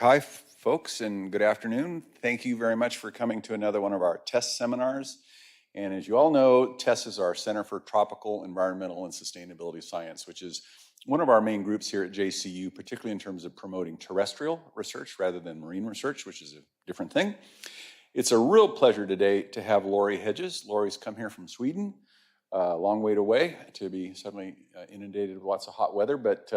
Hi, folks, and good afternoon. Thank you very much for coming to another one of our TESS seminars. And as you all know, TESS is our Center for Tropical, Environmental, and Sustainability Science, which is one of our main groups here at JCU, particularly in terms of promoting terrestrial research rather than marine research, which is a different thing. It's a real pleasure today to have Laurie Hedges. Laurie's come here from Sweden, a long way away to be suddenly inundated with lots of hot weather. But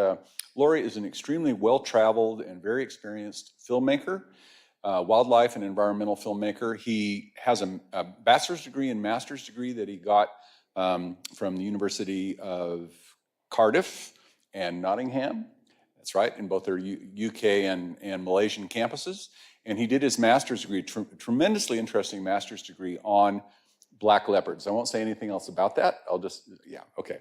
Laurie is an extremely well-traveled and very experienced filmmaker, wildlife and environmental filmmaker. He has a bachelor's degree and master's degree that he got from the University of Cardiff and Nottingham. That's right, in both their UK and Malaysian campuses. And he did his master's degree, tremendously interesting master's degree on black leopards. I won't say anything else about that. Okay.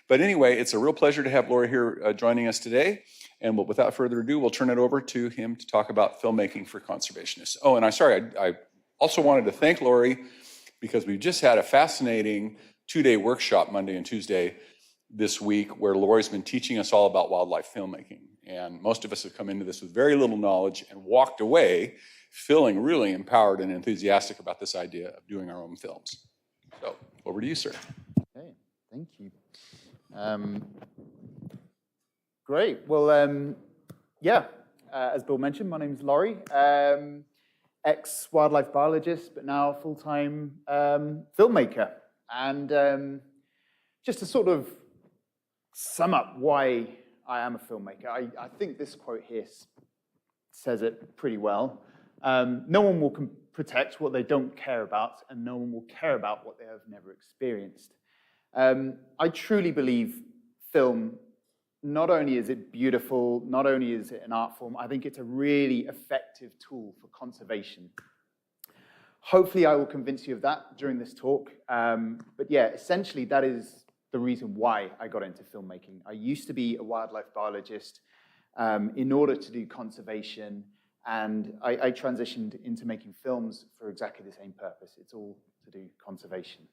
But anyway, it's a real pleasure to have Laurie here joining us today. And without further ado, we'll turn it over to him to talk about filmmaking for conservationists. Oh, and I also wanted to thank Laurie because we just had a fascinating 2-day workshop, Monday and Tuesday this week, where Laurie's been teaching us all about wildlife filmmaking. And most of us have come into this with very little knowledge and walked away feeling really empowered and enthusiastic about this idea of doing our own films. So, over to you, sir. Okay, thank you. Great. Well, as Bill mentioned, my name's Laurie, ex-wildlife biologist, but now full-time filmmaker. And just to sort of sum up why I am a filmmaker, I think this quote here says it pretty well. No one will protect what they don't care about, and no one will care about what they have never experienced. I truly believe film, not only is it beautiful, not only is it an art form, I think it's a really effective tool for conservation. Hopefully I will convince you of that during this talk. But yeah, essentially that is the reason why I got into filmmaking. I used to be a wildlife biologist in order to do conservation. And I transitioned into making films for exactly the same purpose. It's all to do conservation.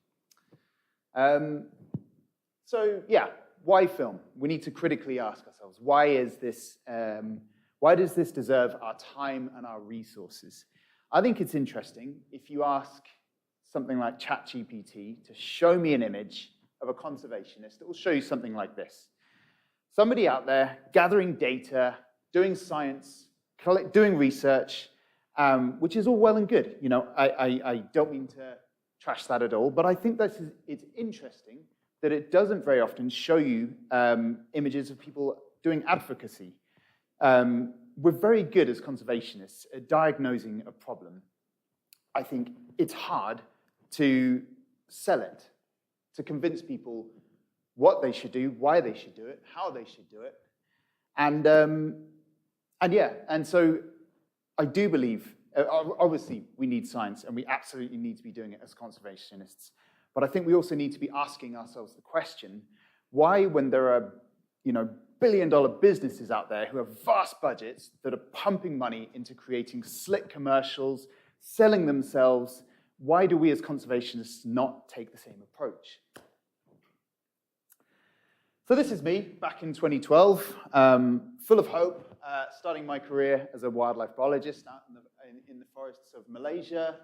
So yeah, why film? We need to critically ask ourselves, why does this deserve our time and our resources? I think it's interesting if you ask something like ChatGPT to show me an image of a conservationist, it will show you something like this. Somebody out there gathering data, doing science, doing research, which is all well and good. You know, I don't mean to trash that at all, but I think it's interesting that it doesn't very often show you images of people doing advocacy. We're very good as conservationists at diagnosing a problem. I think it's hard to sell it, to convince people what they should do, why they should do it, how they should do it. And so I do believe, obviously we need science and we absolutely need to be doing it as conservationists. But I think we also need to be asking ourselves the question, why when there are, billion-dollar businesses out there who have vast budgets that are pumping money into creating slick commercials, selling themselves, why do we as conservationists not take the same approach? So this is me back in 2012, full of hope. Starting my career as a wildlife biologist out in the forests of Malaysia.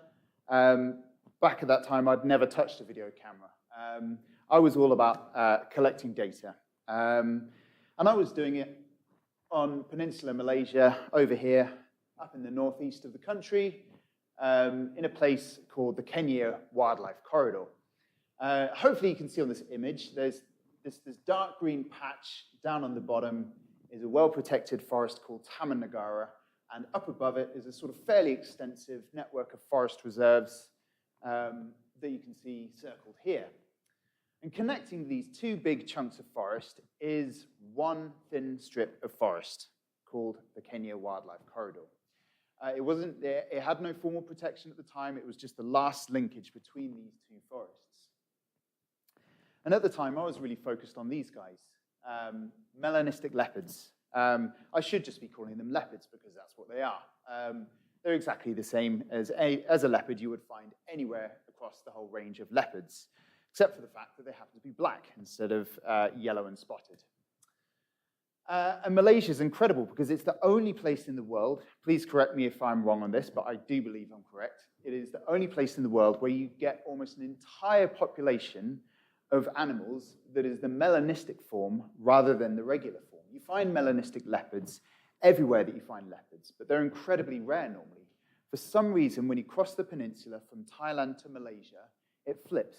Back at that time, I'd never touched a video camera. I was all about collecting data. And I was doing it on Peninsula Malaysia, over here, up in the northeast of the country, in a place called the Kenya Wildlife Corridor. Hopefully you can see on this image, there's this dark green patch down on the bottom is a well-protected forest called Taman Negara, and up above it is a sort of fairly extensive network of forest reserves that you can see circled here. And connecting these two big chunks of forest is one thin strip of forest called the Kenya Wildlife Corridor. It had no formal protection at the time, it was just the last linkage between these two forests. And at the time, I was really focused on these guys. Melanistic leopards. I should just be calling them leopards because that's what they are. They're exactly the same as a leopard you would find anywhere across the whole range of leopards, except for the fact that they happen to be black instead of yellow and spotted. And Malaysia is incredible because it's the only place in the world, please correct me if I'm wrong on this, but I do believe I'm correct. It is the only place in the world where you get almost an entire population of animals that is the melanistic form rather than the regular form. You find melanistic leopards everywhere that you find leopards, but they're incredibly rare normally. For some reason, when you cross the peninsula from Thailand to Malaysia, it flips,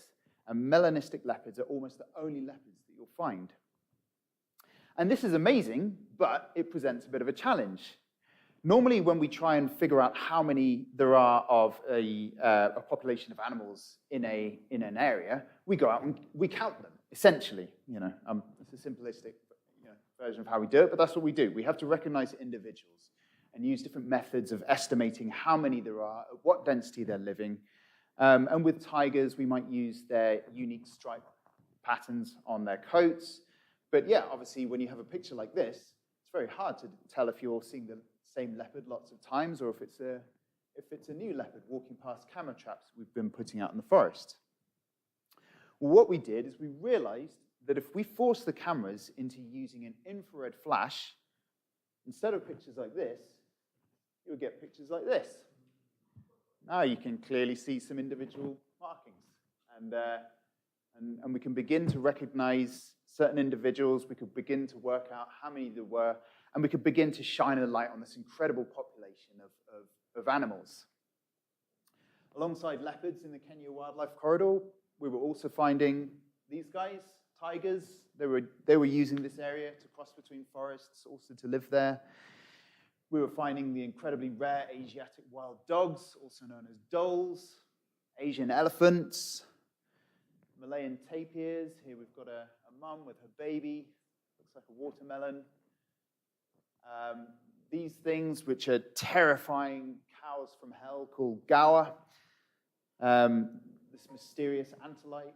and melanistic leopards are almost the only leopards that you'll find. And this is amazing, but it presents a bit of a challenge. Normally, when we try and figure out how many there are of a population of animals in an area, we go out and we count them, essentially. It's a simplistic version of how we do it, but that's what we do. We have to recognize individuals and use different methods of estimating how many there are, at what density they're living. And with tigers, we might use their unique stripe patterns on their coats. But yeah, obviously, when you have a picture like this, it's very hard to tell if you're seeing the same leopard lots of times or if it's a new leopard walking past camera traps we've been putting out in the forest. Well, what we did is we realized that if we force the cameras into using an infrared flash, instead of pictures like this, you'll get pictures like this. Now you can clearly see some individual markings. And we can begin to recognize certain individuals. We could begin to work out how many there were, and we could begin to shine a light on this incredible population of animals. Alongside leopards in the Kenya Wildlife Corridor, we were also finding these guys, tigers. They were using this area to cross between forests, also to live there. We were finding the incredibly rare Asiatic wild dogs, also known as dholes, Asian elephants, Malayan tapirs. Here we've got a mum with her baby. Looks like a watermelon. These things, which are terrifying cows from hell called gawa. This mysterious antelope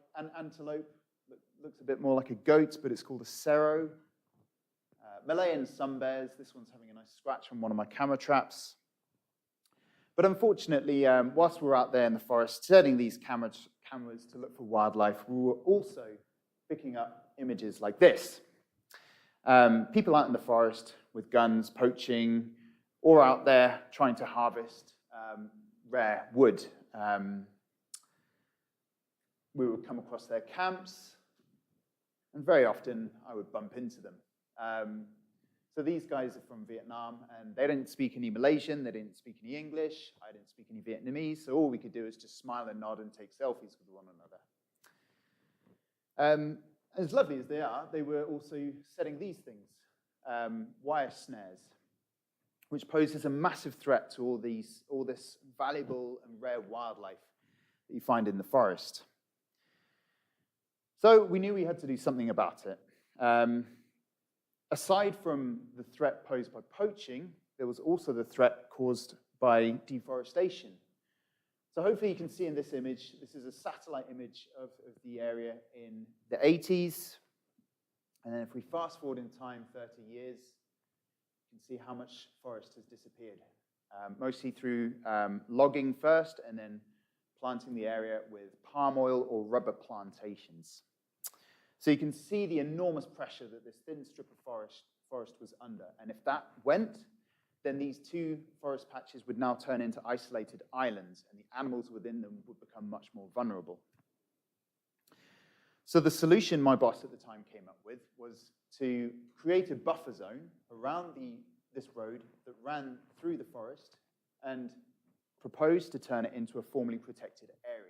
that looks a bit more like a goat, but it's called a cerro. Malayan sun bears. This one's having a nice scratch on one of my camera traps. But unfortunately, whilst we were out there in the forest setting these cameras to look for wildlife, we were also picking up images like this. People out in the forest with guns, poaching, or out there trying to harvest rare wood. We would come across their camps, and very often I would bump into them. So these guys are from Vietnam, and they didn't speak any Malaysian, they didn't speak any English, I didn't speak any Vietnamese, so all we could do is just smile and nod and take selfies with one another. As lovely as they were also setting these things, wire snares, which poses a massive threat to all this valuable and rare wildlife that you find in the forest. So we knew we had to do something about it. Aside from the threat posed by poaching, there was also the threat caused by deforestation. So hopefully you can see in this image, this is a satellite image of the area in the 80s. And then if we fast forward in time 30 years, you can see how much forest has disappeared. Mostly through logging first and then planting the area with palm oil or rubber plantations. So you can see the enormous pressure that this thin strip of forest was under. And if that went, then these two forest patches would now turn into isolated islands, and the animals within them would become much more vulnerable. So the solution my boss at the time came up with was to create a buffer zone around this road that ran through the forest and proposed to turn it into a formally protected area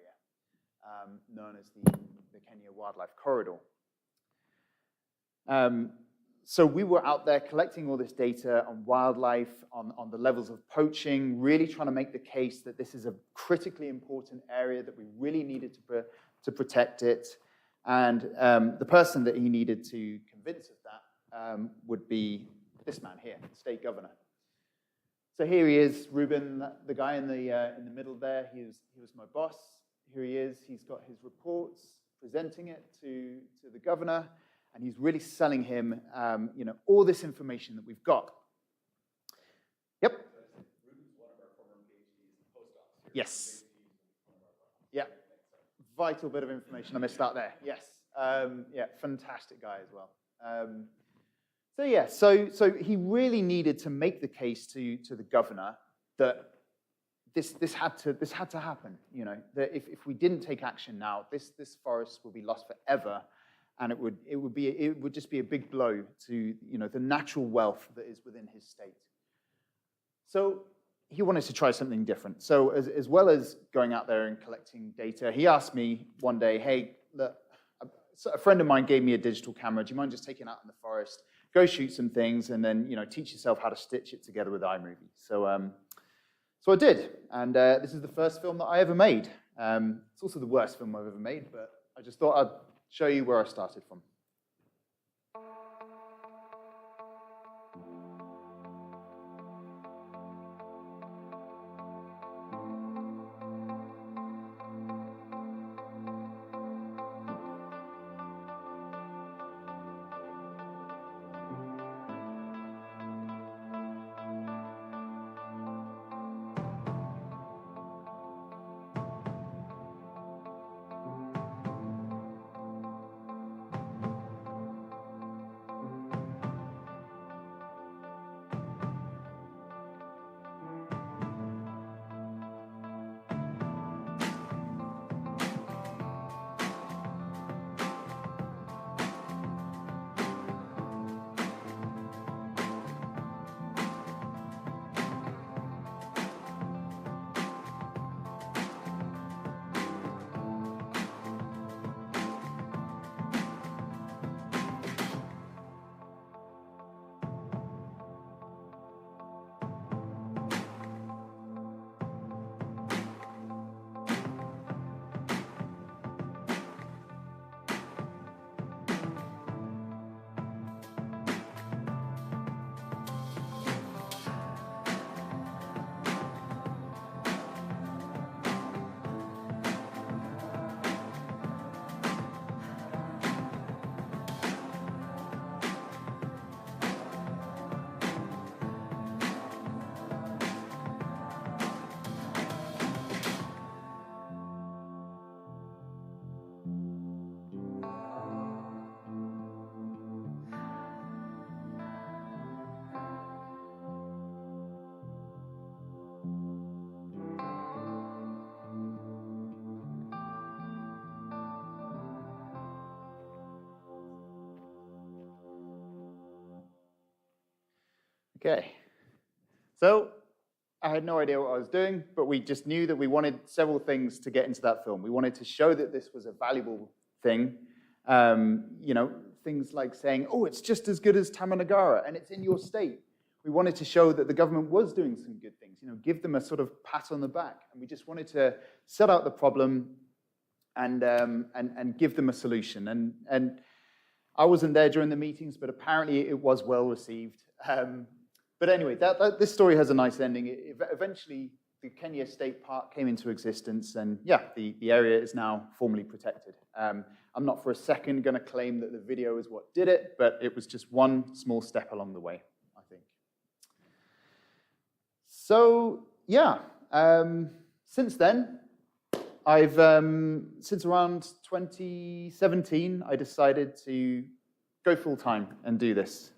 known as the Kenya Wildlife Corridor. So we were out there collecting all this data on wildlife, on the levels of poaching, really trying to make the case that this is a critically important area, that we really needed to protect it. And the person that he needed to convince of that would be this man here, the state governor. So here he is, Ruben, the guy in the middle there. He was my boss. Here he is. He's got his reports, presenting it to the governor. And he's really selling him, all this information that we've got. Yep. Ruben's one of our former PhDs, postdocs. Yes. Yeah. Vital bit of information I missed out there. Yes. Yeah, fantastic guy as well. So yeah, so he really needed to make the case to the governor that this had to happen. You know, that if we didn't take action now, this forest will be lost forever, and it would just be a big blow to the natural wealth that is within his state. So he wanted to try something different. So as well as going out there and collecting data, he asked me one day, "Hey, look, a friend of mine gave me a digital camera. Do you mind just taking it out in the forest, go shoot some things, and then teach yourself how to stitch it together with iMovie?" So I did, and this is the first film that I ever made. It's also the worst film I've ever made, but I just thought I'd show you where I started from. Okay, so I had no idea what I was doing, but we just knew that we wanted several things to get into that film. We wanted to show that this was a valuable thing. Things like saying, "Oh, it's just as good as Tamanagara, and it's in your state." We wanted to show that the government was doing some good things, give them a sort of pat on the back. And we just wanted to set out the problem and give them a solution. And I wasn't there during the meetings, but apparently it was well received. But anyway, this story has a nice ending. Eventually, the Kenya State Park came into existence, and yeah, the area is now formally protected. I'm not for a second going to claim that the video is what did it, but it was just one small step along the way, I think. So yeah, since then, since around 2017, I decided to go full-time and do this,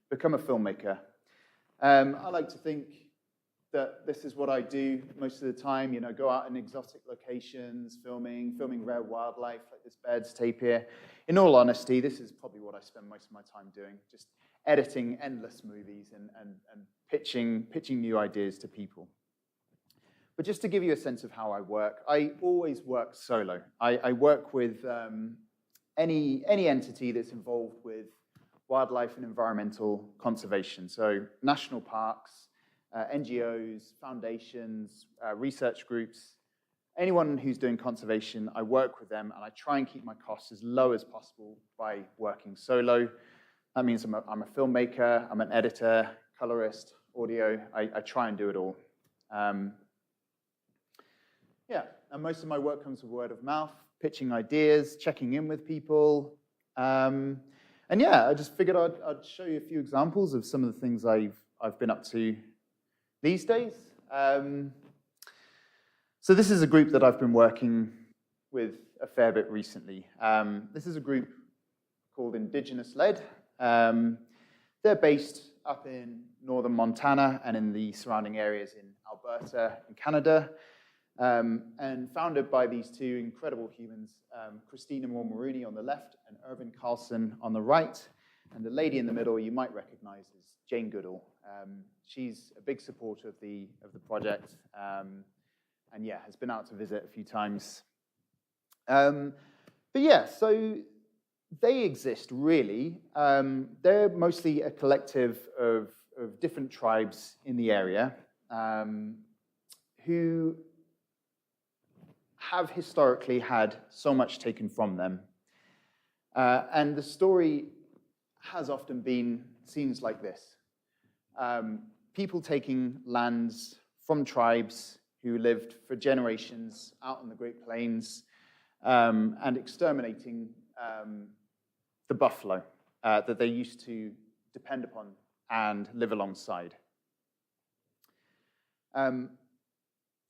become a filmmaker. I like to think that this is what I do most of the time, go out in exotic locations, filming rare wildlife like this bird's tape here. In all honesty, this is probably what I spend most of my time doing, just editing endless movies and pitching new ideas to people. But just to give you a sense of how I work, I always work solo. I work with any entity that's involved with wildlife and environmental conservation. So national parks, NGOs, foundations, research groups, anyone who's doing conservation, I work with them, and I try and keep my costs as low as possible by working solo. That means I'm a filmmaker, I'm an editor, colorist, audio. I try and do it all. Yeah, and most of my work comes from word of mouth, pitching ideas, checking in with people. And yeah, I just figured I'd show you a few examples of some of the things I've been up to these days. So this is a group that I've been working with a fair bit recently. This is a group called Indigenous Led. They're based up in northern Montana and in the surrounding areas in Alberta and Canada, and founded by these two incredible humans, Christina Moore-Maroney on the left and Irvin Carlson on the right. And the lady in the middle you might recognize as Jane Goodall. She's a big supporter of the project, and yeah, has been out to visit a few times. But yeah, so they exist really. They're mostly a collective of different tribes in the area who have historically had so much taken from them. And the story has often been scenes like this. People taking lands from tribes who lived for generations out on the Great Plains and exterminating the buffalo that they used to depend upon and live alongside.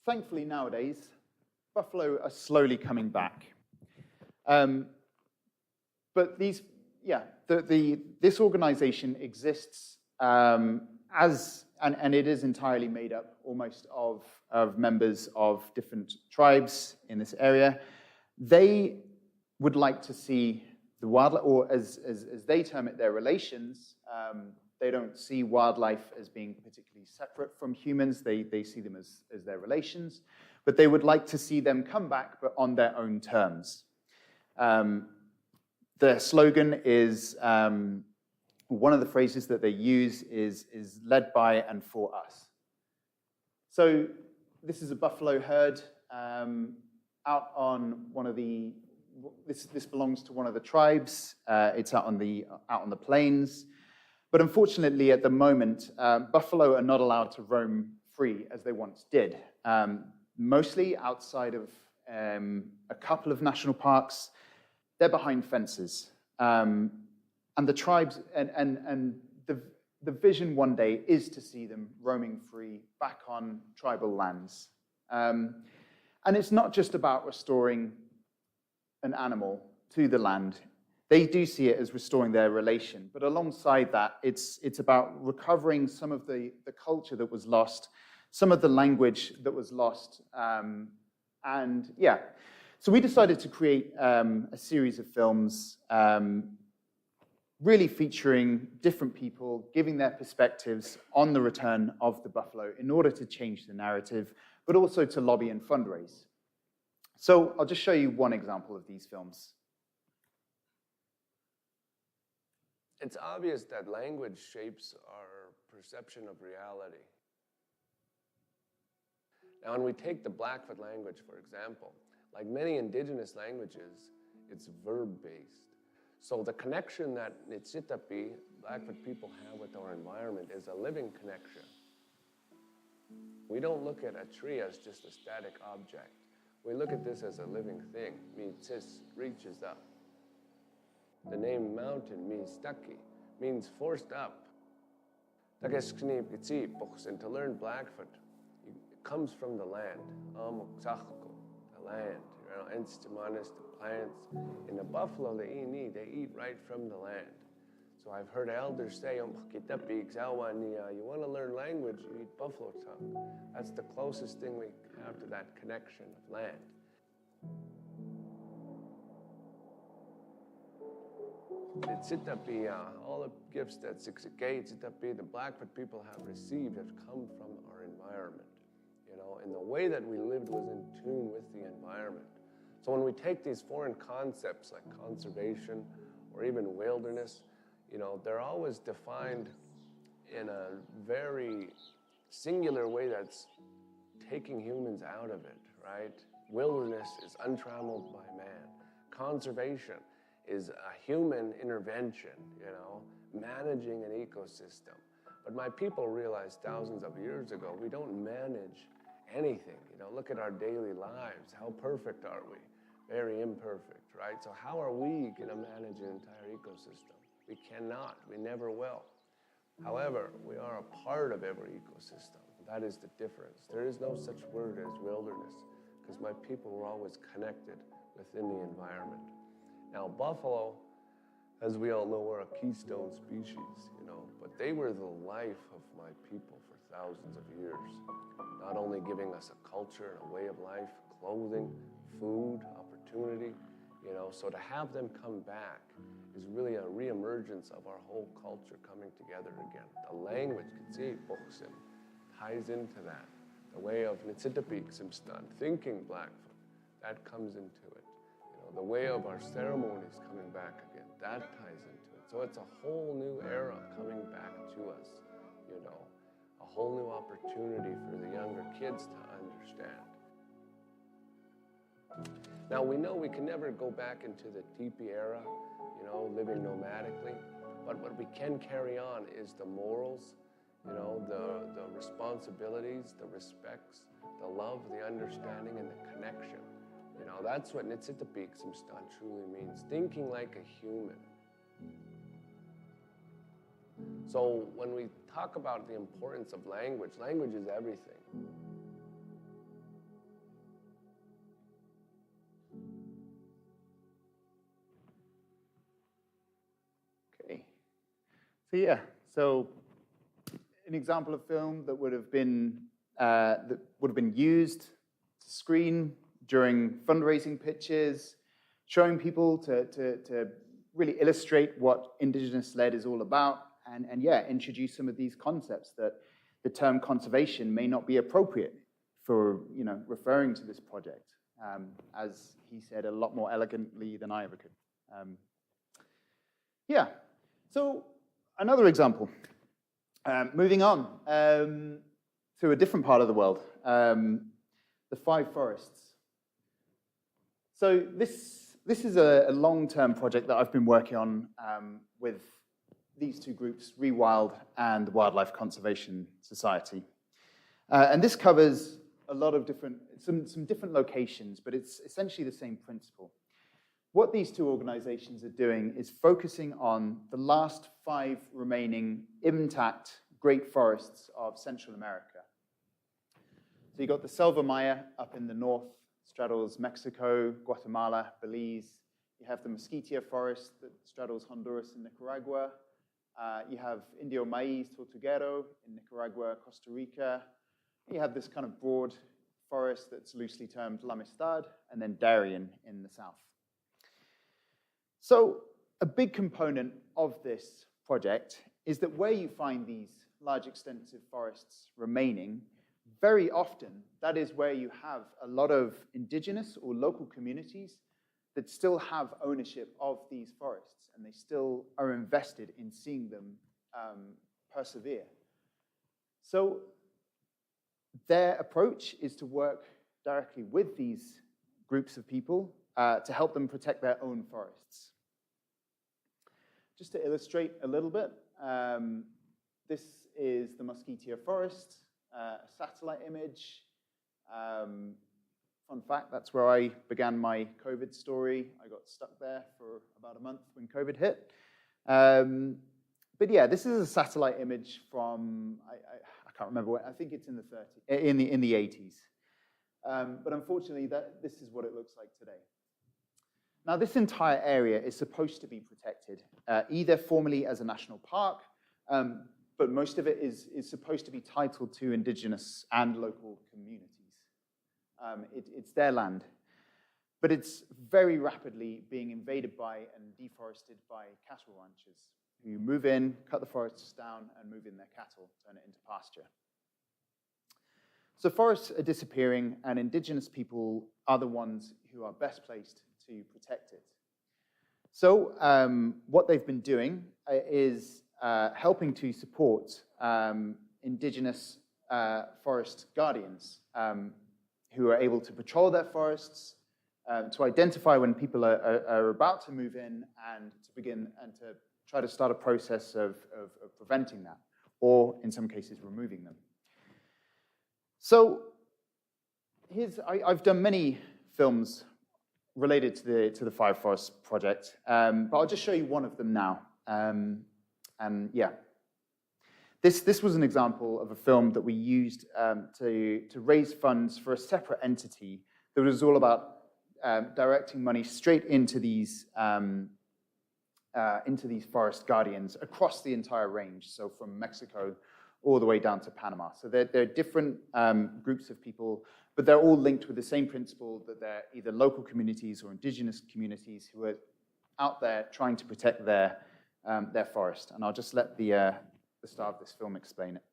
Thankfully, nowadays, buffalo are slowly coming back. But these, yeah, this organization exists as, and it is entirely made up almost of members of different tribes in this area. They would like to see the wildlife, or as they term it, their relations. They don't see wildlife as being particularly separate from humans. They see them as their relations. But they would like to see them come back, but on their own terms. Their slogan is, one of the phrases that they use is led by and for us. So this is a buffalo herd out on one of the, this belongs to one of the tribes. It's out on the plains. But unfortunately, at the moment, buffalo are not allowed to roam free as they once did. Mostly outside of a couple of national parks, they're behind fences. And the tribes, and the vision one day is to see them roaming free back on tribal lands. And it's not just about restoring an animal to the land. They do see it as restoring their relation. But alongside that, it's about recovering some of the culture that was lost, some of the language that was lost. And yeah, so we decided to create a series of films really featuring different people, giving their perspectives on the return of the buffalo in order to change the narrative, but also to lobby and fundraise. So I'll just show you one example of these films. It's obvious that language shapes our perception of reality. Now, when we take the Blackfoot language, for example, like many indigenous languages, it's verb-based. So the connection that Nitsitapi, Blackfoot people, have with our environment is a living connection. We don't look at a tree as just a static object. We look at this as a living thing. Tis reaches up. The name mountain, Staki, means forced up. And to learn Blackfoot, it comes from the land. The land. The plants. In the buffalo, they eat right from the land. So I've heard elders say, you want to learn language, you eat buffalo tongue. That's the closest thing we have to that connection of land. All the gifts that the Blackfoot people have received have come from our environment. You know, and the way that we lived was in tune with the environment. So when we take these foreign concepts like conservation or even wilderness, you know, they're always defined in a very singular way that's taking humans out of it, right? Wilderness is untrammeled by man. Conservation is a human intervention, you know, managing an ecosystem. But my people realized thousands of years ago, we don't manage anything. You know, look at our daily lives. How perfect are we? Very imperfect, right? So how are we going to manage an entire ecosystem? We cannot. We never will. However, we are a part of every ecosystem. That is the difference. There is no such word as wilderness because my people were always connected within the environment. Now, buffalo as we all know, are a keystone species, you know, but they were the life of my people for thousands of years, not only giving us a culture and a way of life, clothing, food, opportunity, you know, so to have them come back is really a reemergence of our whole culture coming together again. The language, boksim, ties into that. The way of Nitsitapik Simstan, thinking Blackfoot, that comes into it. You know, the way of our ceremonies coming back again, that ties into it. So it's a whole new era coming back to us, you know, a whole new opportunity for the younger kids to understand. Now we know we can never go back into the teepee era, you know, living nomadically, but what we can carry on is the morals, you know, the responsibilities, the respects, the love, the understanding, and the connection. You know, that's what Nitsitapik Simstan truly means, thinking like a human. So when we talk about the importance of language, language is everything. So an example of film that would have been used to screen during fundraising pitches, showing people to really illustrate what Indigenous-led is all about, and introduce some of these concepts that the term conservation may not be appropriate for, you know, referring to this project, as he said a lot more elegantly than I ever could. So another example, moving on to a different part of the world, the 5 forests. So this is a long-term project that I've been working on with these 2 groups, Rewild and the Wildlife Conservation Society. And this covers a lot of some different locations, but it's essentially the same principle. What these 2 organizations are doing is focusing on the last 5 remaining intact great forests of Central America. So you got the Selva Maya up in the north, straddles Mexico, Guatemala, Belize. You have the Mesquitia forest that straddles Honduras and Nicaragua. You have Indio Maíz Tortuguero in Nicaragua, Costa Rica. You have this kind of broad forest that's loosely termed La Amistad, and then Darien in the south. So a big component of this project is that where you find these large extensive forests remaining, very often that is where you have a lot of indigenous or local communities that still have ownership of these forests, and they still are invested in seeing them persevere. So their approach is to work directly with these groups of people to help them protect their own forests. Just to illustrate a little bit, this is the Mesquitia forest, a satellite image. Fun fact, that's where I began my COVID story. I got stuck there for about a month when COVID hit. But yeah, this is a satellite image from, I can't remember when, I think it's in the 80s. But unfortunately, this is what it looks like today. Now, this entire area is supposed to be protected, either formally as a national park, but most of it is supposed to be titled to indigenous and local communities. It's their land. But it's very rapidly being invaded by and deforested by cattle ranchers who move in, cut the forests down, and move in their cattle, turn it into pasture. So forests are disappearing, and indigenous people are the ones who are best placed to protect it. So what they've been doing is helping to support indigenous forest guardians who are able to patrol their forests, to identify when people are about to move in, and to begin and to try to start a process of preventing that, or in some cases removing them. So I've done many films related to the 5 Forests project, but I'll just show you one of them now. And yeah, this was an example of a film that we used to raise funds for a separate entity that was all about directing money straight into these into these forest guardians across the entire range, so from Mexico all the way down to Panama. So they're different groups of people, but they're all linked with the same principle that they're either local communities or indigenous communities who are out there trying to protect their forest. And I'll just let the star of this film explain it.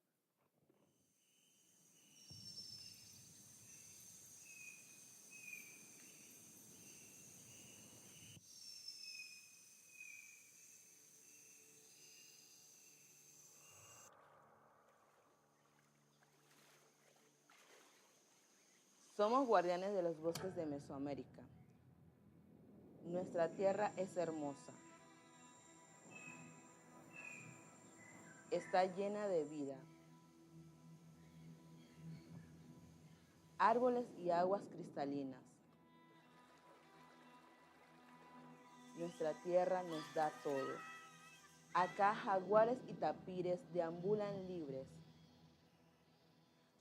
Somos guardianes de los bosques de Mesoamérica. Nuestra tierra es hermosa. Está llena de vida. Árboles y aguas cristalinas. Nuestra tierra nos da todo. Acá jaguares y tapires deambulan libres.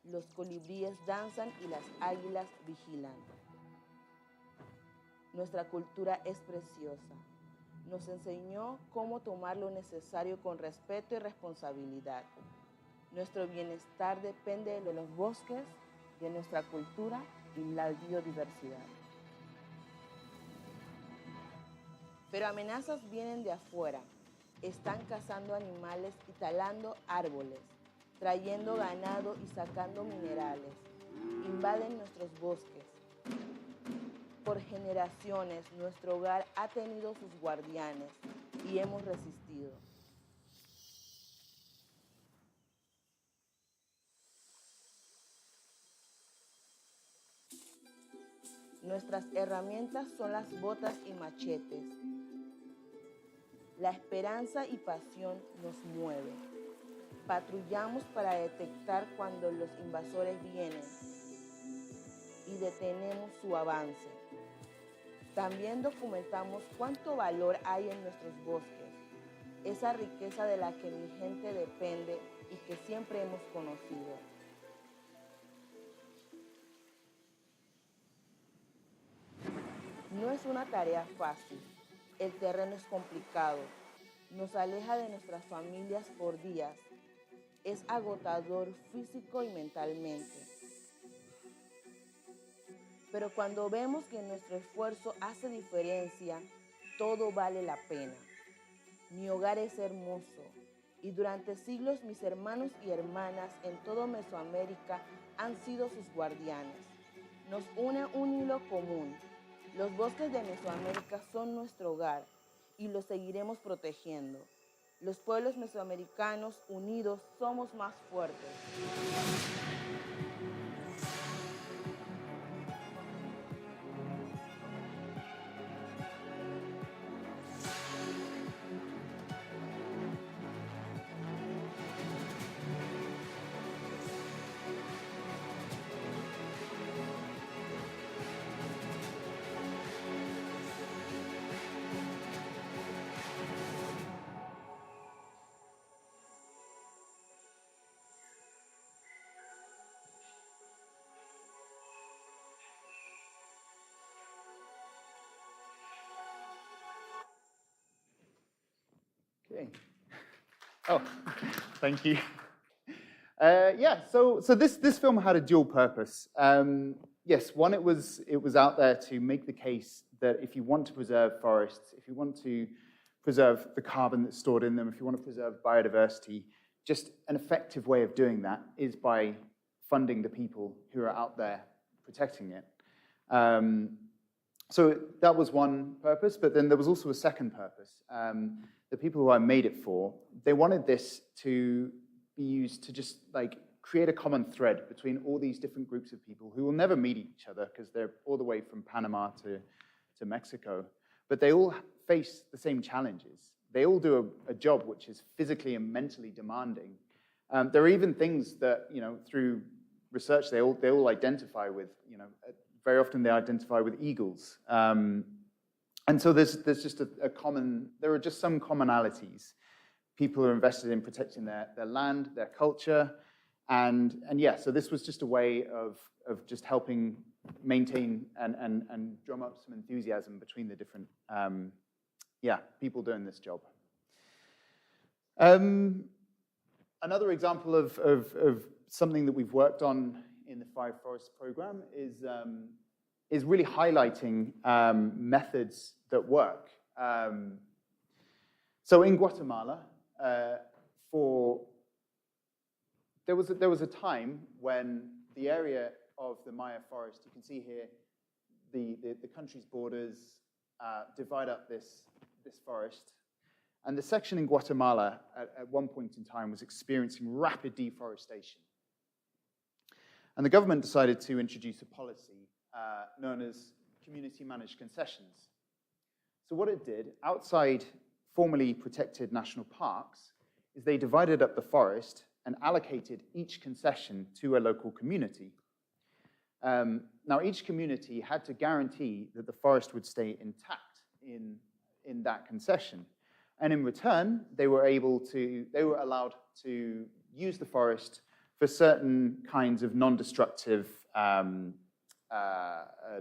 Los colibríes danzan y las águilas vigilan. Nuestra cultura es preciosa. Nos enseñó cómo tomar lo necesario con respeto y responsabilidad. Nuestro bienestar depende de los bosques, de nuestra cultura y la biodiversidad. Pero amenazas vienen de afuera. Están cazando animales y talando árboles, trayendo ganado y sacando minerales. Invaden nuestros bosques. Por generaciones, nuestro hogar ha tenido sus guardianes y hemos resistido. Nuestras herramientas son las botas y machetes. La esperanza y pasión nos mueven. Patrullamos para detectar cuando los invasores vienen y detenemos su avance. También documentamos cuánto valor hay en nuestros bosques, esa riqueza de la que mi gente depende y que siempre hemos conocido. No es una tarea fácil, el terreno es complicado, nos aleja de nuestras familias por días, es agotador físico y mentalmente. Pero cuando vemos que nuestro esfuerzo hace diferencia, todo vale la pena. Mi hogar es hermoso y durante siglos mis hermanos y hermanas en todo Mesoamérica han sido sus guardianes. Nos une un hilo común. Los bosques de Mesoamérica son nuestro hogar y los seguiremos protegiendo. Los pueblos mesoamericanos unidos somos más fuertes. Okay. Oh, thank you. Yeah, so this film had a dual purpose. Yes, one, it was out there to make the case that if you want to preserve forests, if you want to preserve the carbon that's stored in them, if you want to preserve biodiversity, just an effective way of doing that is by funding the people who are out there protecting it. So that was one purpose, but then there was also a second purpose. The people who I made it for, they wanted this to be used to just like create a common thread between all these different groups of people who will never meet each other because they're all the way from Panama to Mexico, but they all face the same challenges. They all do a job which is physically and mentally demanding. There are even things that, through research they all identify with, very often they identify with eagles. And so there's just there are just some commonalities. People are invested in protecting their land, their culture, and yeah, so this was just a way of just helping maintain and drum up some enthusiasm between the different yeah, people doing this job. Another example of something that we've worked on in the Five Forests program is really highlighting methods that work. So in Guatemala, there was a time when the area of the Maya forest, you can see here, the country's borders divide up this forest. And the section in Guatemala at one point in time was experiencing rapid deforestation. And the government decided to introduce a policy known as community managed concessions. So what it did, outside formerly protected national parks, is they divided up the forest and allocated each concession to a local community. Now, each community had to guarantee that the forest would stay intact in that concession. And in return, they were allowed to use the forest for certain kinds of non-destructive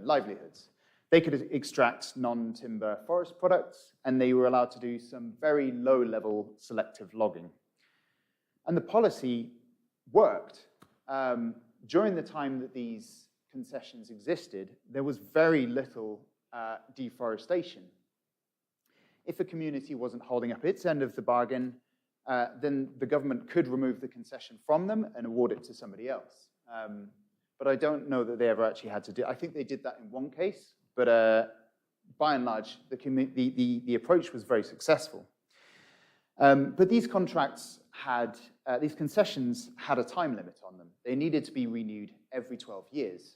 livelihoods. They could extract non-timber forest products, and they were allowed to do some very low-level selective logging. And the policy worked. During the time that these concessions existed, there was very little deforestation. If a community wasn't holding up its end of the bargain, then the government could remove the concession from them and award it to somebody else. But I don't know that they ever actually had to do it. I think they did that in one case, but by and large, the approach was very successful. But these contracts these concessions had a time limit on them. They needed to be renewed every 12 years.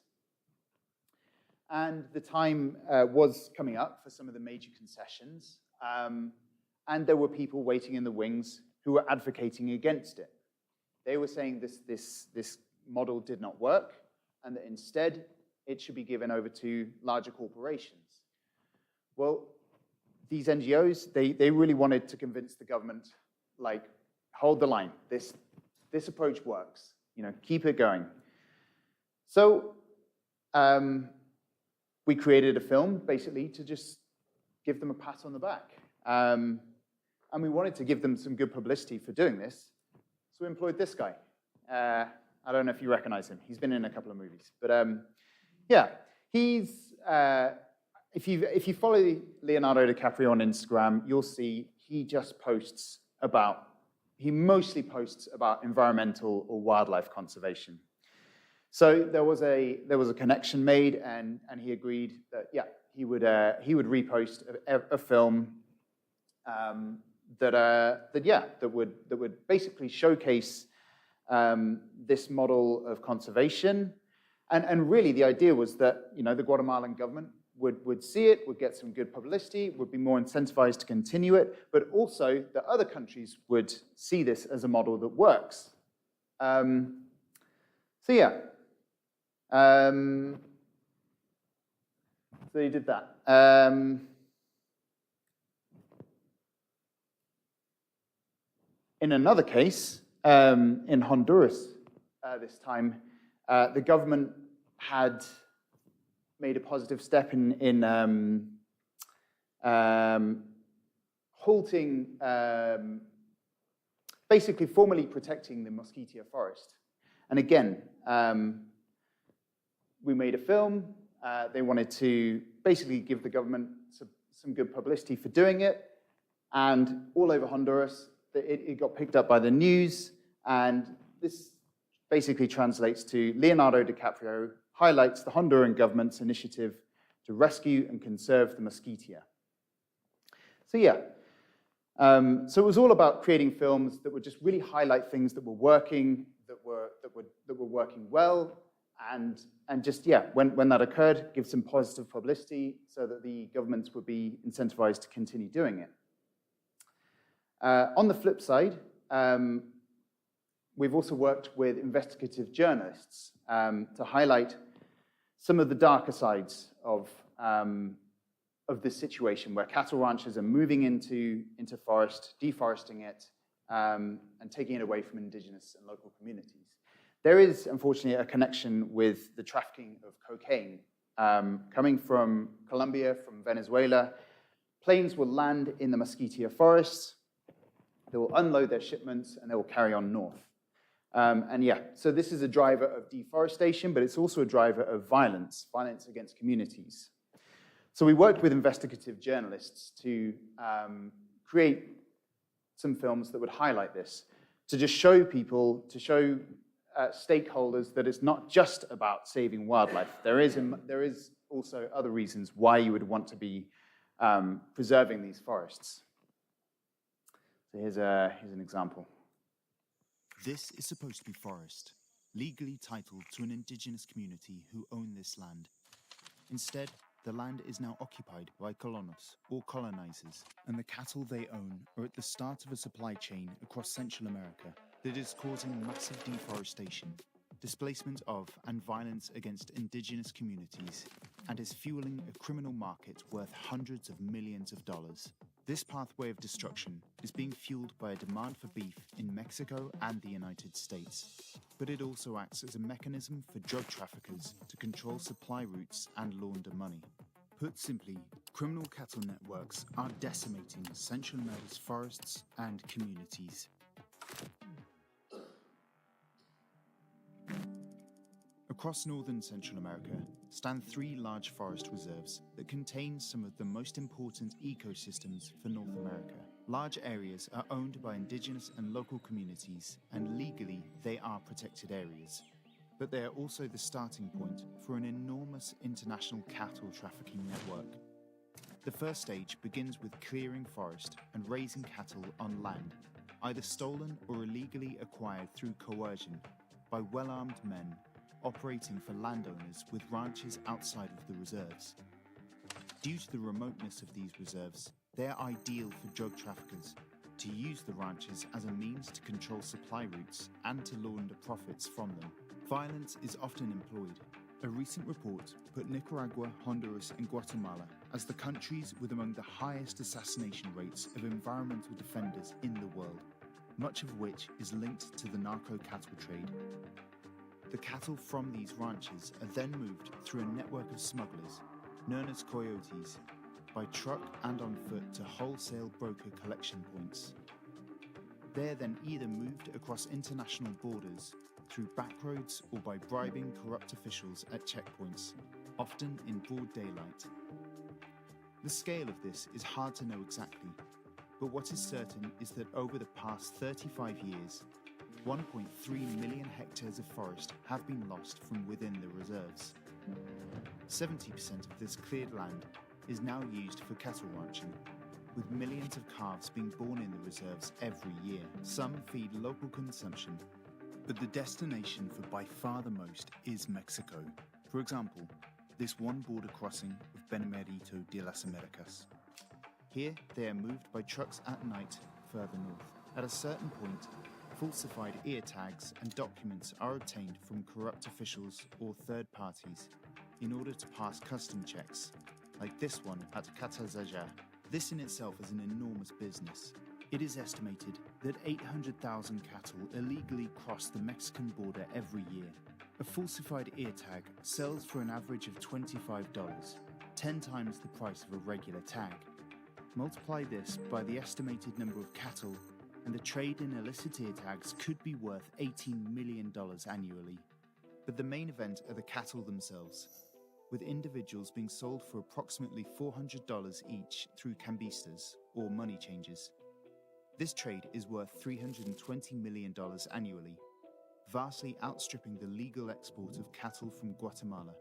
And the time was coming up for some of the major concessions, and there were people waiting in the wings who were advocating against it. They were saying this model did not work, and that instead it should be given over to larger corporations. Well, these NGOs, they really wanted to convince the government, like, hold the line. This approach works. Keep it going. So we created a film, basically, to just give them a pat on the back. And we wanted to give them some good publicity for doing this, so we employed this guy. I don't know if you recognize him. He's been in a couple of movies. But yeah, he's, if you follow Leonardo DiCaprio on Instagram, you'll see he mostly posts about environmental or wildlife conservation. So there was a connection made, and he agreed that, yeah, he would repost a film that would basically showcase this model of conservation. And really the idea was that, the Guatemalan government would see it, would get some good publicity, would be more incentivized to continue it, but also that other countries would see this as a model that works. So yeah. So you did that. In another case, in Honduras this time, the government had made a positive step in halting, basically formally protecting the Mosquitia forest. And again, we made a film. They wanted to basically give the government some good publicity for doing it. And all over Honduras, it got picked up by the news. And this basically translates to Leonardo DiCaprio highlights the Honduran government's initiative to rescue and conserve the Mosquitia. So yeah, so it was all about creating films that would just really highlight things that were working, that were working well, and just, yeah, when that occurred, give some positive publicity so that the governments would be incentivized to continue doing it. On the flip side, we've also worked with investigative journalists to highlight some of the darker sides of this situation, where cattle ranchers are moving into forest, deforesting it, and taking it away from indigenous and local communities. There is, unfortunately, a connection with the trafficking of cocaine coming from Colombia, from Venezuela, planes will land in the Mesquite forests, they will unload their shipments, and they will carry on north. So this is a driver of deforestation, but it's also a driver of violence against communities. So we worked with investigative journalists to create some films that would highlight this, to just show people, to show stakeholders that it's not just about saving wildlife. There is also other reasons why you would want to be preserving these forests. So here's an example. This is supposed to be forest, legally titled to an indigenous community who own this land. Instead, the land is now occupied by colonos, or colonizers, and the cattle they own are at the start of a supply chain across Central America that is causing massive deforestation, displacement of and violence against indigenous communities, and is fueling a criminal market worth hundreds of millions of dollars. This pathway of destruction is being fueled by a demand for beef in Mexico and the United States, but it also acts as a mechanism for drug traffickers to control supply routes and launder money. Put simply, criminal cattle networks are decimating Central America's forests and communities. Across northern Central America stand 3 large forest reserves that contain some of the most important ecosystems for North America. Large areas are owned by indigenous and local communities, and legally they are protected areas. But they are also the starting point for an enormous international cattle trafficking network. The first stage begins with clearing forest and raising cattle on land, either stolen or illegally acquired through coercion by well-armed men operating for landowners with ranches outside of the reserves. Due to the remoteness of these reserves, they are ideal for drug traffickers to use the ranches as a means to control supply routes and to launder profits from them. Violence is often employed. A recent report put Nicaragua, Honduras, and Guatemala as the countries with among the highest assassination rates of environmental defenders in the world, much of which is linked to the narco-cattle trade. The cattle from these ranches are then moved through a network of smugglers, known as coyotes, by truck and on foot to wholesale broker collection points. They are then either moved across international borders through backroads or by bribing corrupt officials at checkpoints, often in broad daylight. The scale of this is hard to know exactly, but what is certain is that over the past 35 years, 1.3 million hectares of forest have been lost from within the reserves. 70% of this cleared land is now used for cattle ranching, with millions of calves being born in the reserves every year. Some feed local consumption, but the destination for by far the most is Mexico. For example, this one border crossing of Benemerito de las Americas. Here, they are moved by trucks at night further north. At a certain point, falsified ear tags and documents are obtained from corrupt officials or third parties in order to pass custom checks, like this one at Catazaja. This in itself is an enormous business. It is estimated that 800,000 cattle illegally cross the Mexican border every year. A falsified ear tag sells for an average of $25, 10 times the price of a regular tag. Multiply this by the estimated number of cattle, and the trade in illicit ear tags could be worth $18 million annually. But the main event are the cattle themselves, with individuals being sold for approximately $400 each through cambistas, or money changers. This trade is worth $320 million annually, vastly outstripping the legal export of cattle from Guatemala,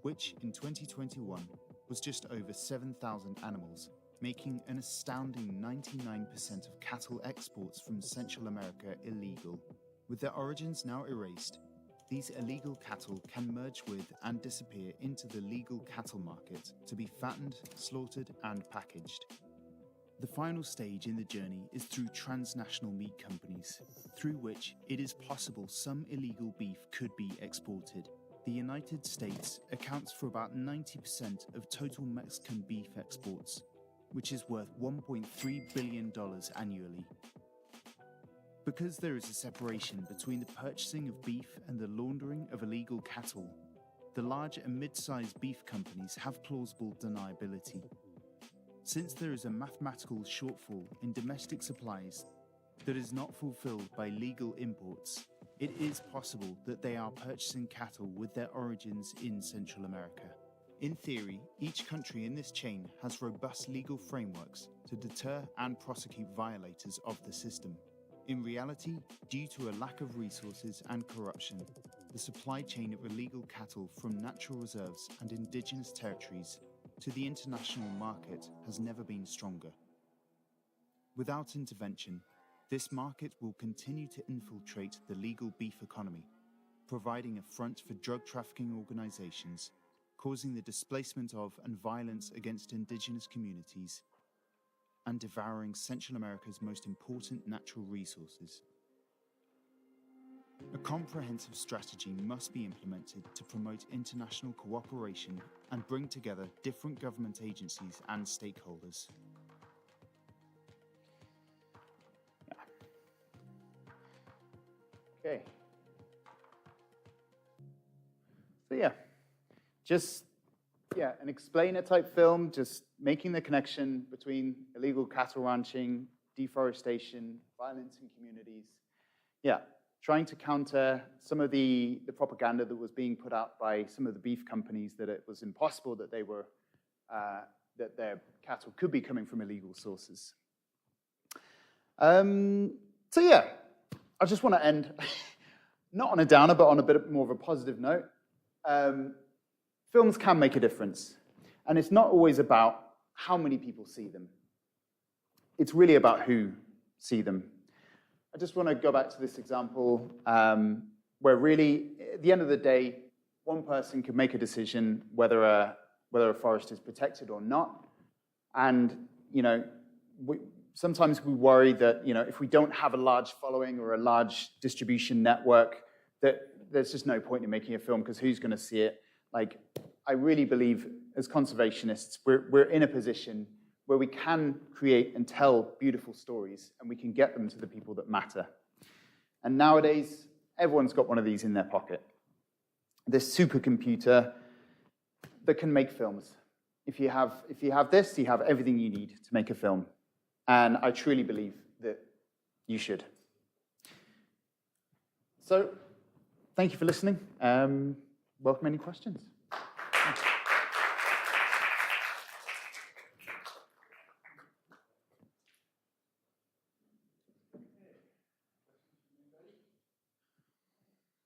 which in 2021 was just over 7,000 animals, making an astounding 99% of cattle exports from Central America illegal. With their origins now erased, these illegal cattle can merge with and disappear into the legal cattle market to be fattened, slaughtered, and packaged. The final stage in the journey is through transnational meat companies, through which it is possible some illegal beef could be exported. The United States accounts for about 90% of total Mexican beef exports, which is worth $1.3 billion annually. Because there is a separation between the purchasing of beef and the laundering of illegal cattle, the large and mid-sized beef companies have plausible deniability. Since there is a mathematical shortfall in domestic supplies that is not fulfilled by legal imports, it is possible that they are purchasing cattle with their origins in Central America. In theory, each country in this chain has robust legal frameworks to deter and prosecute violators of the system. In reality, due to a lack of resources and corruption, the supply chain of illegal cattle from natural reserves and indigenous territories to the international market has never been stronger. Without intervention, this market will continue to infiltrate the legal beef economy, providing a front for drug trafficking organizations, causing the displacement of and violence against indigenous communities, and devouring Central America's most important natural resources. A comprehensive strategy must be implemented to promote international cooperation and bring together different government agencies and stakeholders. Okay. So yeah, just an explainer type film, just making the connection between illegal cattle ranching, deforestation, violence in communities. Yeah, trying to counter some of the propaganda that was being put out by some of the beef companies that it was impossible that they were that their cattle could be coming from illegal sources. So yeah, I just want to end not on a downer, but on a bit more of a positive note. Films can make a difference, and it's not always about how many people see them. It's really about who see them. I just want to go back to this example where really, at the end of the day, one person could make a decision whether a forest is protected or not. And sometimes we worry that if we don't have a large following or a large distribution network, that there's just no point in making a film because who's going to see it? Like, I really believe as conservationists, we're in a position where we can create and tell beautiful stories and we can get them to the people that matter. And nowadays, everyone's got one of these in their pocket. This supercomputer that can make films. If you have this, you have everything you need to make a film. And I truly believe that you should. So, thank you for listening. Welcome any questions.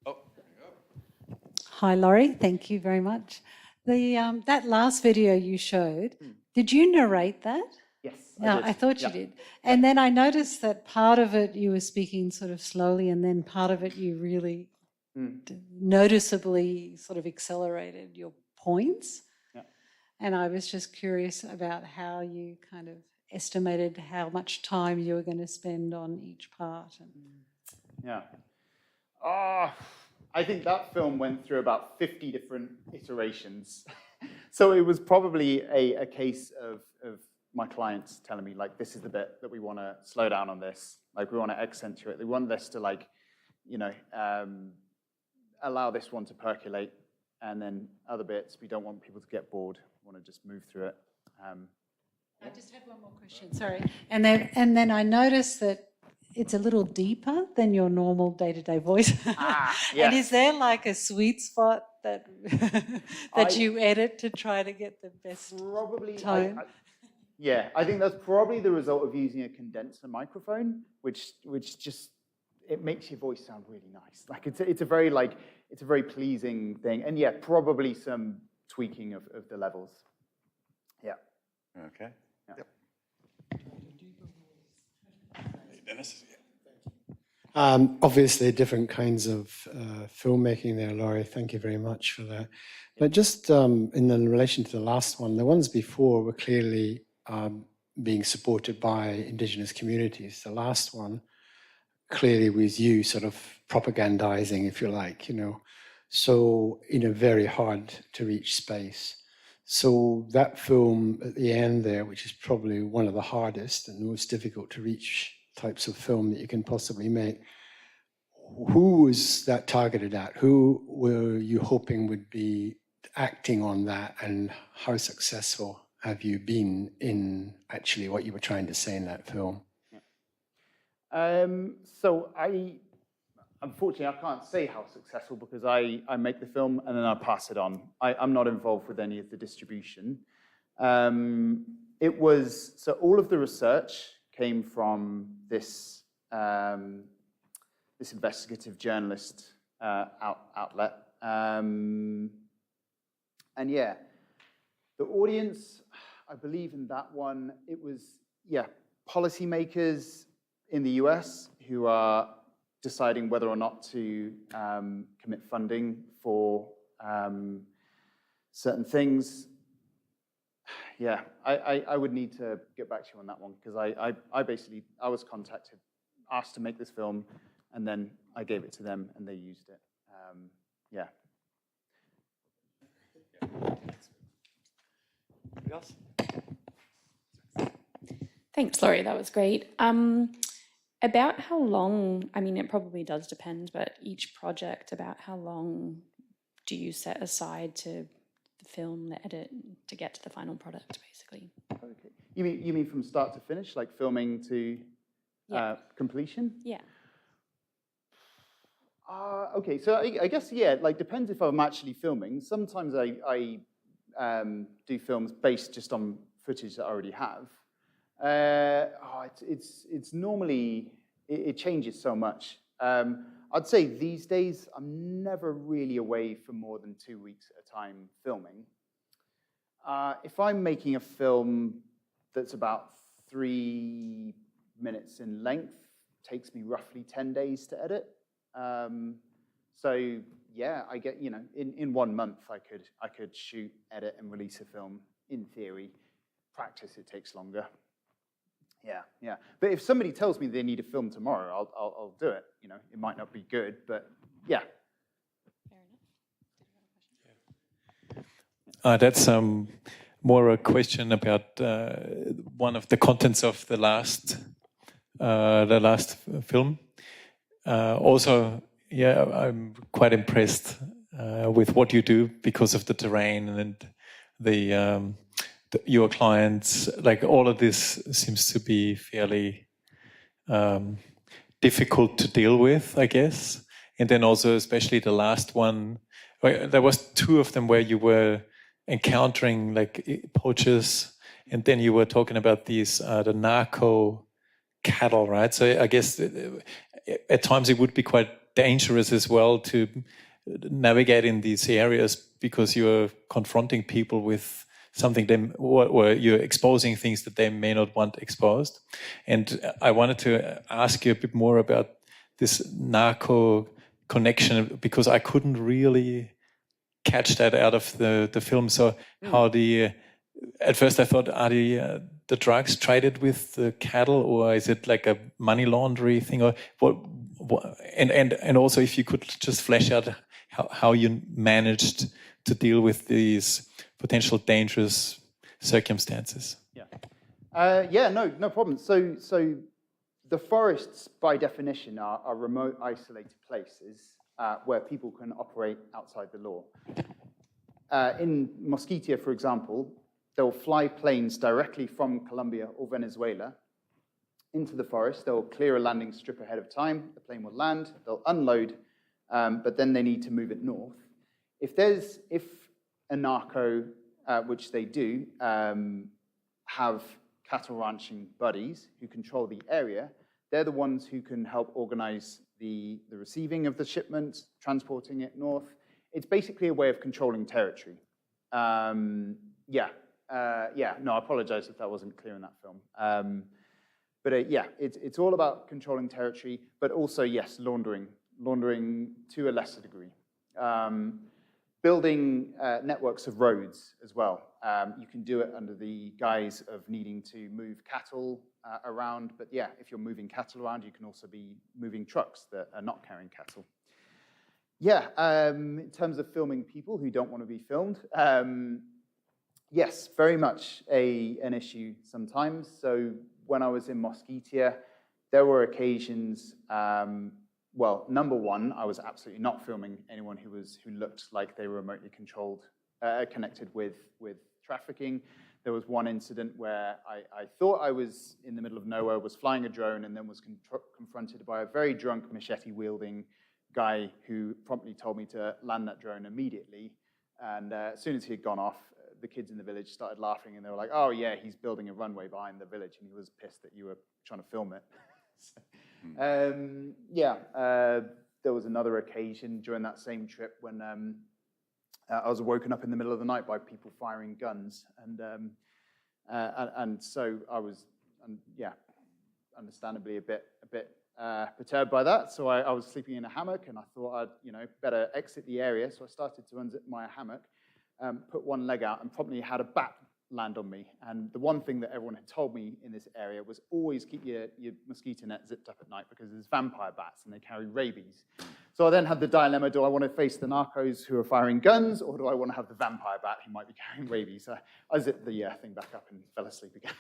Oh, there you go. Hi, Laurie. Thank you very much. That last video you showed, did you narrate that? Yes, No, I thought you did. And then I noticed that part of it you were speaking sort of slowly, and then part of it you really noticeably sort of accelerated your points. Yeah. And I was just curious about how you kind of estimated how much time you were going to spend on each part. Yeah. I think that film went through about 50 different iterations. So it was probably a case of my clients telling me, like, this is the bit that we want to slow down on this. Like, we want to accentuate. They want this to, like, allow this one to percolate. And then other bits, we don't want people to get bored. We want to just move through it. I just had one more question, sorry. And then I noticed that it's a little deeper than your normal day-to-day voice. Yes. And is there like a sweet spot that you edit to try to get the best probably tone? I think that's probably the result of using a condenser microphone, which just, it makes your voice sound really nice. Like it's a very pleasing thing. And yeah, probably some tweaking of the levels. Yeah. Okay. Yeah. Yep. Dennis? Obviously, different kinds of filmmaking there, Laurie. Thank you very much for that. But just in relation to the last one, the ones before were clearly being supported by indigenous communities. The last one clearly was you sort of propagandizing, if you like, so in a very hard to reach space. So that film at the end there, which is probably one of the hardest and most difficult to reach types of film that you can possibly make, who was that targeted at? Who were you hoping would be acting on that, and how successful have you been in actually what you were trying to say in that film? So unfortunately, I can't say how successful because I make the film and then I pass it on. I'm not involved with any of the distribution. So all of the research came from this investigative journalist outlet. And yeah, the audience, I believe in that one, it was, policymakers in the US who are deciding whether or not to commit funding for certain things. Yeah, I would need to get back to you on that one because I was contacted, asked to make this film, and then I gave it to them and they used it. Yeah. Anybody else? Thanks, Laurie. That was great. About how long, I mean, it probably does depend, but each project, about how long do you set aside to film, the edit, to get to the final product, basically? Okay. You mean from start to finish, like filming to completion? Yeah. Okay, so I guess, yeah, like depends if I'm actually filming. Sometimes I do films based just on footage that I already have. It's normally, it changes so much. I'd say these days, I'm never really away for more than 2 weeks at a time filming. If I'm making a film that's about 3 minutes in length, takes me roughly 10 days to edit. So yeah, I get, in 1 month, I could shoot, edit, and release a film in theory. Practice, it takes longer. Yeah. But if somebody tells me they need a film tomorrow, I'll do it. It might not be good, but yeah. That's more a question about one of the contents of the last film. Also, yeah, I'm quite impressed with what you do because of the terrain and your clients. Like all of this seems to be fairly difficult to deal with, I guess. And then also, especially the last one, there was 2 of them where you were encountering like poachers, and then you were talking about these the narco cattle, right? So I guess at times it would be quite dangerous as well to navigate in these areas because you're confronting people with something or you're exposing things that they may not want exposed. And I wanted to ask you a bit more about this narco connection because I couldn't really catch that out of the film. So how at first I thought, are the drugs traded with the cattle, or is it like a money laundry thing, or what? And also if you could just flesh out how you managed to deal with these potential dangerous circumstances. No problem. So the forests, by definition, are remote, isolated places where people can operate outside the law. In Mosquitia, for example, they'll fly planes directly from Colombia or Venezuela into the forest. They'll clear a landing strip ahead of time. The plane will land. They'll unload, but then they need to move it north. If a narco, which they do, have cattle ranching buddies who control the area, they're the ones who can help organize the receiving of the shipment, transporting it north. It's basically a way of controlling territory. No, I apologize if that wasn't clear in that film. It's all about controlling territory, but also, yes, laundering to a lesser degree. Building networks of roads as well. You can do it under the guise of needing to move cattle around, but yeah, if you're moving cattle around, you can also be moving trucks that are not carrying cattle. In terms of filming people who don't want to be filmed, yes, very much an issue sometimes. So when I was in Mosquitia, there were occasions, number one, I was absolutely not filming anyone who looked like they were remotely connected with trafficking. There was one incident where I thought I was in the middle of nowhere, was flying a drone, and then was confronted by a very drunk machete-wielding guy who promptly told me to land that drone immediately. And as soon as he had gone off, the kids in the village started laughing, and they were like, "Oh yeah, he's building a runway behind the village," and he was pissed that you were trying to film it. There was another occasion during that same trip when I was woken up in the middle of the night by people firing guns, and so I was, understandably a bit perturbed by that. So I was sleeping in a hammock, and I thought I'd better exit the area. So I started to unzip my hammock, put one leg out, and promptly had a bat land on me. And the one thing that everyone had told me in this area was always keep your mosquito net zipped up at night because there's vampire bats and they carry rabies. So I then had the dilemma, do I want to face the narcos who are firing guns, or do I want to have the vampire bat who might be carrying rabies? So I zipped the thing back up and fell asleep again.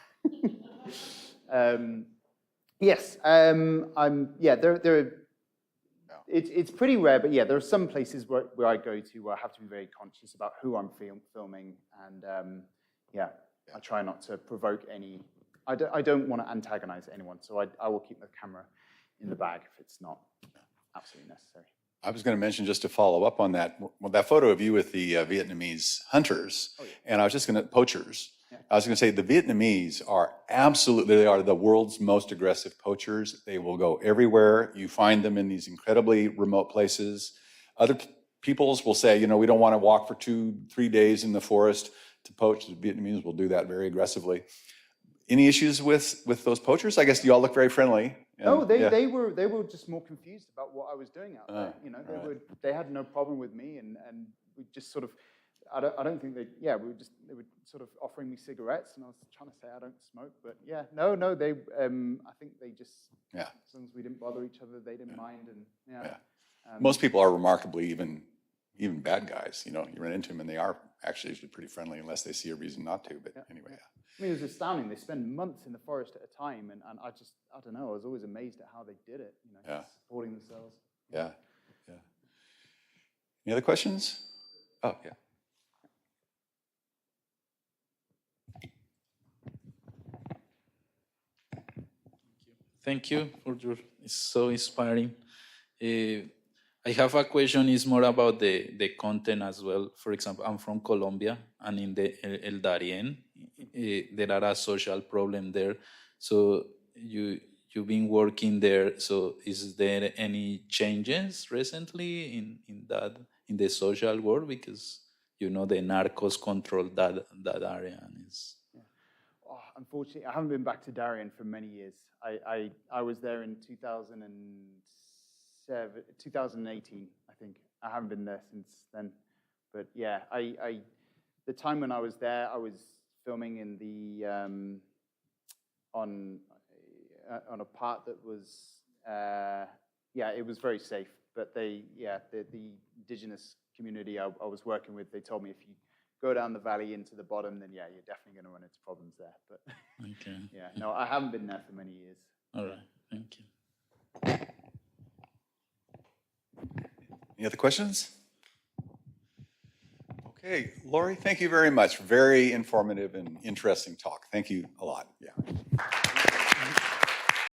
It's pretty rare, but yeah, there are some places where I go to where I have to be very conscious about who I'm filming, and I try not to provoke any. I don't want to antagonize anyone, so I will keep the camera in the bag if it's not absolutely necessary. I was going to mention, just to follow up on that, that photo of you with the Vietnamese hunters, and I was just going to, poachers. Yeah. I was going to say the Vietnamese are they are the world's most aggressive poachers. They will go everywhere. You find them in these incredibly remote places. Other peoples will say, we don't want to walk for 2-3 days in the forest to poach. The Vietnamese will do that very aggressively. Any issues with those poachers? I guess you all look very friendly. No, they were just more confused about what I was doing out there. They had no problem with me, and we just sort of, I don't think they were sort of offering me cigarettes, and I was trying to say I don't smoke, but they I think they just, as long as we didn't bother each other, they didn't mind, and most people are remarkably even bad guys. You run into them and they are actually usually pretty friendly unless they see a reason not to. But anyway, I mean, it was astounding. They spend months in the forest at a time, and I don't know. I was always amazed at how they did it. Supporting themselves. Yeah. Any other questions? Oh yeah. Thank you for it's so inspiring. I have a question, is more about the content as well. For example, I'm from Colombia, and in the El Darién, there are a social problem there. So you've been working there. So is there any changes recently in the social world? Because the narcos control that area. And it's... Unfortunately, I haven't been back to Darien for many years. I was there in 2018, I think. I haven't been there since then. But yeah, the time when I was there, I was filming in the on a part that was it was very safe. But the indigenous community I was working with, they told me if you go down the valley into the bottom, then you're definitely going to run into problems there. But no, I haven't been there for many years. All right, thank you. Any other questions? Okay, Laurie, thank you very much. Very informative and interesting talk. Thank you a lot.